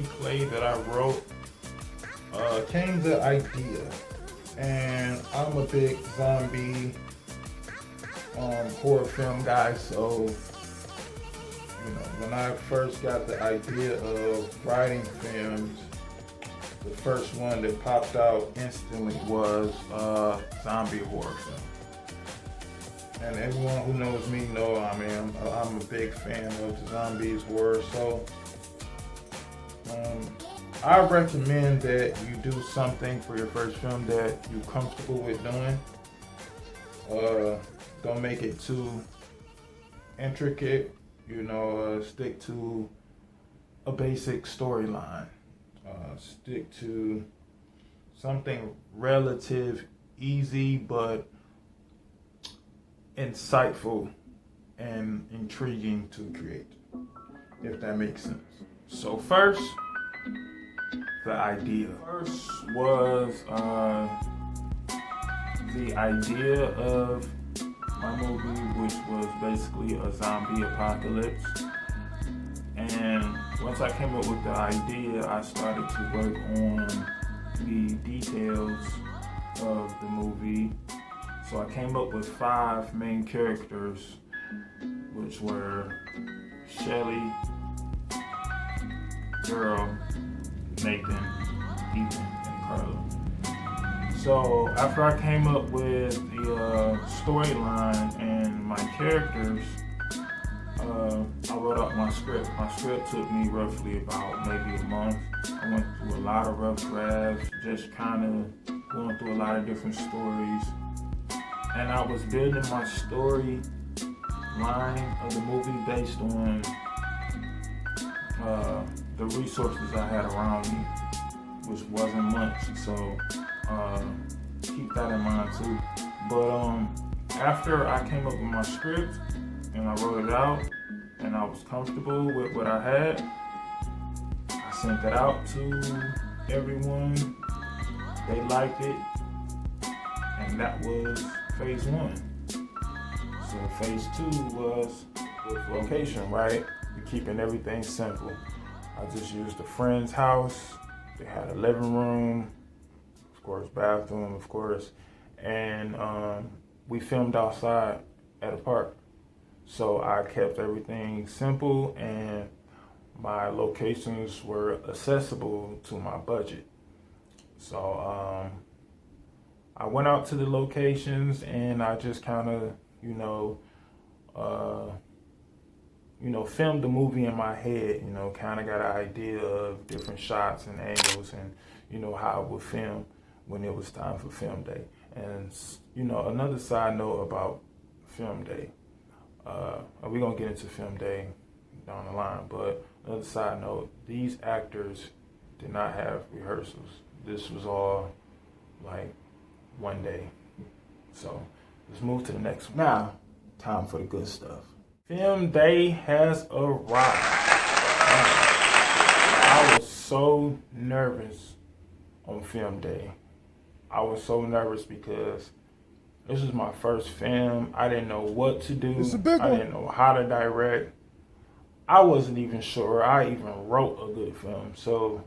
screenplay that I wrote came the idea, and I'm a big zombie horror film guy, so when I first got the idea of writing films, the first one that popped out instantly was zombie horror film. And everyone who knows me know I'm a big fan of zombies horror, so I recommend that you do something for your first film that you're comfortable with doing. Don't make it too intricate, stick to a basic storyline. Stick to something relative easy but insightful and intriguing to create, if that makes sense. So first, the idea. First was the idea of my movie, which was basically a zombie apocalypse. And once I came up with the idea, I started to work on the details of the movie. So I came up with 5 main characters, which were Shelly, Girl, Nathan, Ethan, and Carla. So after I came up with the storyline and my characters, I wrote up my script. My script took me roughly about maybe a month. I went through a lot of rough drafts, just kind of going through a lot of different stories. And I was building my story line of the movie based on the resources I had around me, which wasn't much. So keep that in mind too. But after I came up with my script and I wrote it out and I was comfortable with what I had, I sent that out to everyone. They liked it, and that was phase 1. So phase 2 was with location, right? We're keeping everything simple. I just used a friend's house. They had a living room, of course, bathroom, of course, and we filmed outside at a park. So I kept everything simple, and my locations were accessible to my budget. So I went out to the locations and I just kind of, filmed the movie in my head, kind of got an idea of different shots and angles and, how I would film when it was time for film day. And, another side note about film day, we're going to get into film day down the line, but another side note, these actors did not have rehearsals. This was all like one day. So let's move to the next one. Now, time for the good stuff. Film day has arrived. I was so nervous on film day. I was so nervous because this was my first film. I didn't know what to do. It's a big one. I didn't know how to direct. I wasn't even sure I even wrote a good film. So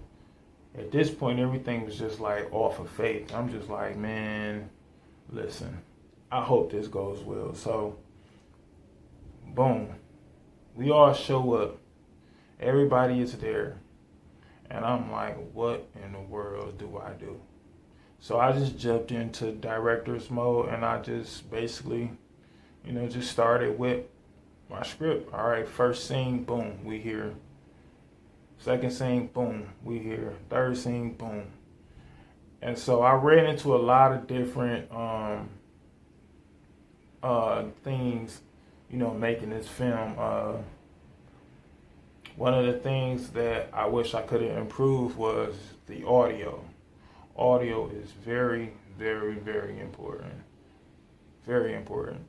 at this point, everything was just like off of faith. I'm just like, man, listen, I hope this goes well. So, boom, we all show up. Everybody is there. And I'm like, what in the world do I do? So I just jumped into director's mode and I just basically, just started with my script. All right, first scene, boom, we here. Second scene, boom, we here. Third scene, boom. And so I ran into a lot of different things, making this film. One of the things that I wish I could have improved was the audio. Audio is very, very, very important. Very important.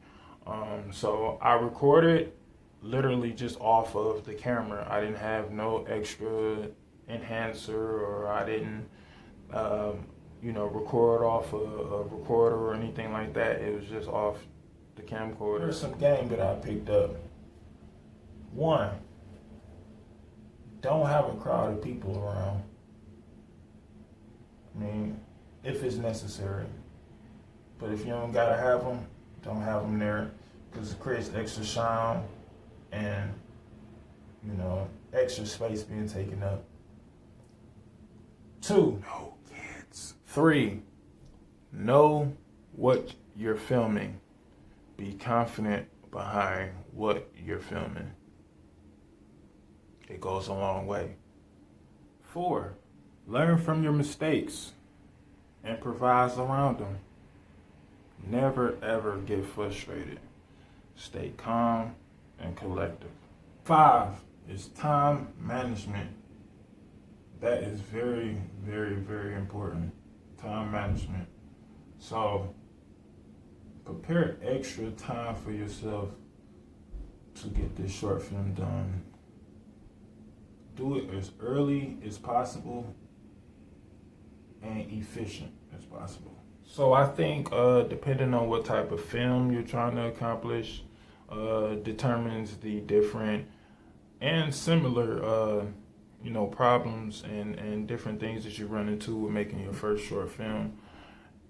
So I recorded literally just off of the camera. I didn't have no extra enhancer, or I didn't, record off a recorder or anything like that. It was just off the camcorder. There's some game that I picked up. 1, don't have a crowd of people around. I mean, if it's necessary. But if you don't gotta have them, don't have them there, because it creates extra sound and, you know, extra space being taken up. 2, no kids. 3, know what you're filming. Be confident behind what you're filming. It goes a long way. 4, learn from your mistakes. Improvise around them. Never ever get frustrated. Stay calm and collective. 5 is time management. That is very, very, very important. Time management. So prepare extra time for yourself to get this short film done. Do it as early as possible and efficient as possible. So I think depending on what type of film you're trying to accomplish determines the different and similar you know, problems and different things that you run into with making your first short film.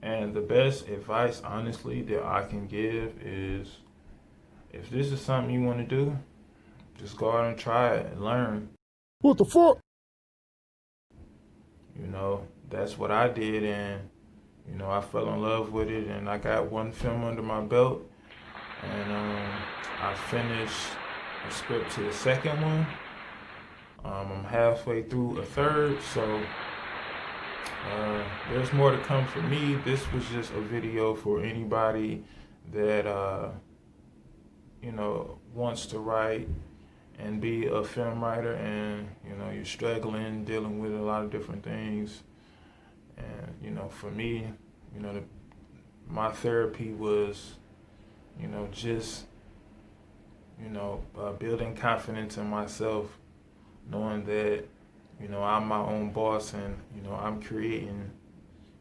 And the best advice, honestly, that I can give is, if this is something you want to do, just go out and try it and learn. What the fuck? You know, that's what I did, and, you know, I fell in love with it, and I got one film under my belt, and I finished the script to the second one. I'm halfway through a third, so there's more to come for me. This was just a video for anybody that, you know, wants to write and be a film writer, and, you know, you're struggling, dealing with a lot of different things. And, you know, for me, you know, my therapy was, you know, just, you know, building confidence in myself, knowing that, you know, I'm my own boss, and, you know, I'm creating,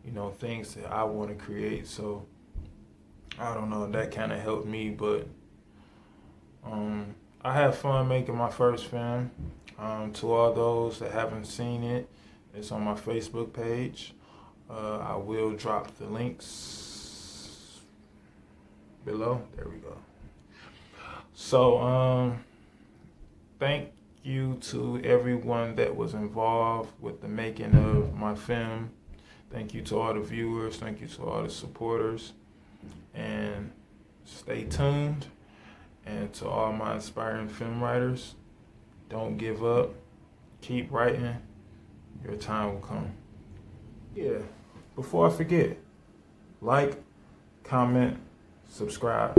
you know, things that I want to create. So I don't know, that kind of helped me. But I had fun making my first film. To all those that haven't seen it, it's on my Facebook page. I will drop the links below. There we go. So thank you to everyone that was involved with the making of my film. Thank you to all the viewers. Thank you to all the supporters. And stay tuned. And to all my inspiring film writers, don't give up. Keep writing. Your time will come. Yeah, before I forget, like, comment, subscribe.